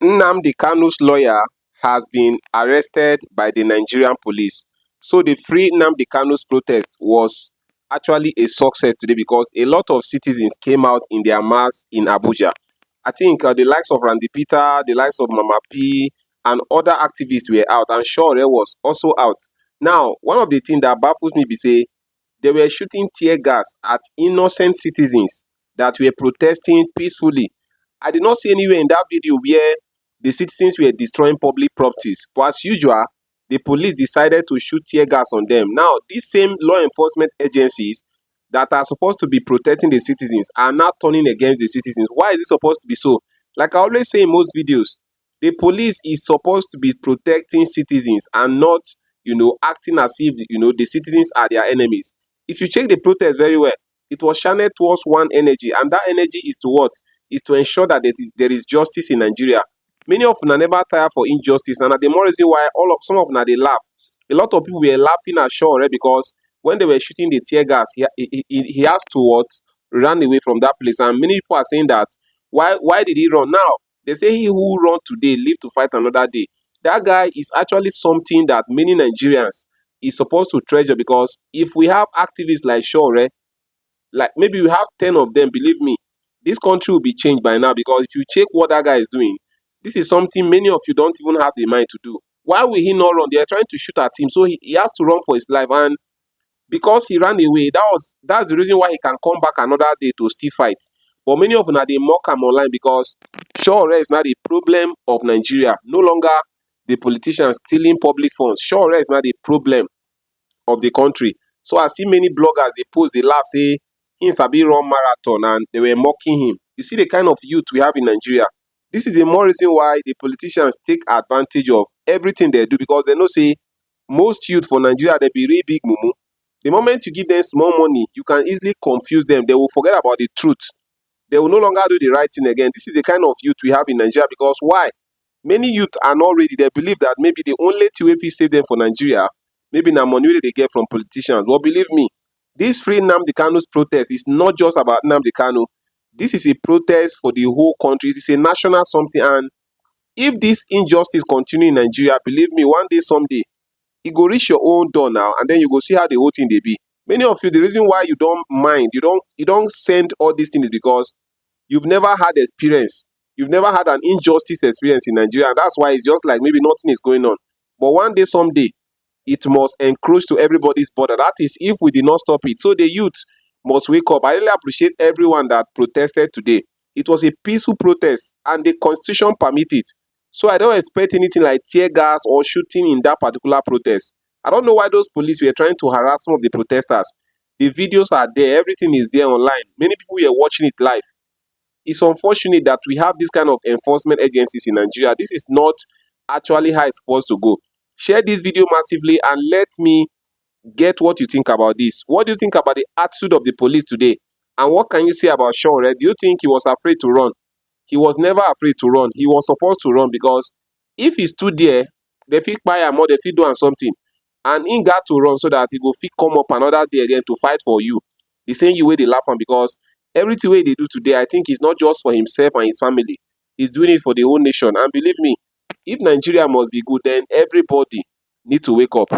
Nnamdi Kanu's lawyer has been arrested by the Nigerian police. So the Free Nnamdi Kanu's protest was actually a success today because a lot of citizens came out in their mass in Abuja. I think the likes of Randy Peter, the likes of Mama P, and other activists were out, and Sowore was also out. Now, one of the things that baffles me be say they were shooting tear gas at innocent citizens that were protesting peacefully. I did not see anywhere in that video where the citizens were destroying public properties. But as usual, the police decided to shoot tear gas on them. Now, these same law enforcement agencies that are supposed to be protecting the citizens are now turning against the citizens. Why is it supposed to be so? Like I always say in most videos, the police is supposed to be protecting citizens and not, acting as if, the citizens are their enemies. If you check the protest very well, it was channeled towards one energy, and that energy is to what? Is to ensure that there is justice in Nigeria. Many of them never tire for injustice, and the more reason why some of them they laugh. A lot of people were laughing at Sowore because when they were shooting the tear gas, he has to what? Run away from that place. And many people are saying that why did he run? Now they say he who run today live to fight another day. That guy is actually something that many Nigerians is supposed to treasure, because if we have activists like Sowore, like maybe we have 10 of them, believe me, this country will be changed by now. Because if you check what that guy is doing, this is something many of you don't even have the mind to do. Why will he not run? They are trying to shoot at him, so he has to run for his life. And because he ran away, that's the reason why he can come back another day to still fight. But many of them are they mock him online because Sowore is not the problem of Nigeria. No longer the politicians stealing public funds. Sowore is not the problem of the country. So I see many bloggers, they post, they laugh, say he sabi run marathon, and they were mocking him. You see the kind of youth we have in Nigeria. This is a more reason why the politicians take advantage of everything they do, because they know say most youth for Nigeria, they be really big mumu. The moment you give them small money, you can easily confuse them. They will forget about the truth. They will no longer do the right thing again. This is the kind of youth we have in Nigeria. Because why? Many youth are not ready. They believe that maybe the only thing we save them for Nigeria, maybe na money wey they get from politicians. But believe me, this Free Nnamdi Kanu's protest is not just about Nnamdi Kanu. This is a protest for the whole country. It's a national something. And if this injustice continue in Nigeria, believe me, one day, someday, it go reach your own door now, and then you go see how the whole thing they be. Many of you, the reason why you don't mind, you don't send all these things is because you've never had experience. You've never had an injustice experience in Nigeria, and that's why it's just like maybe nothing is going on. But one day, someday, it must encroach to everybody's border. That is, if we did not stop it. So the youth must wake up. I really appreciate everyone that protested today. It was a peaceful protest, and the constitution permits it. So I don't expect anything like tear gas or shooting in that particular protest. I don't know why those police were trying to harass some of the protesters. The videos are there. Everything is there online. Many people were watching it live. It's unfortunate that we have this kind of enforcement agencies in Nigeria. This is not actually how it's supposed to go. Share this video massively and let me get what you think about this. What do you think about the attitude of the police today? And what can you say about Sowore? Do you think he was afraid to run? He was never afraid to run. He was supposed to run, because if he stood there, they fit buy him or they fit do something. And he got to run so that he go fit come up another day again to fight for you. The same way they laugh on, because everything way they do today, I think it's not just for himself and his family. He's doing it for the whole nation. And believe me, if Nigeria must be good, then everybody need to wake up.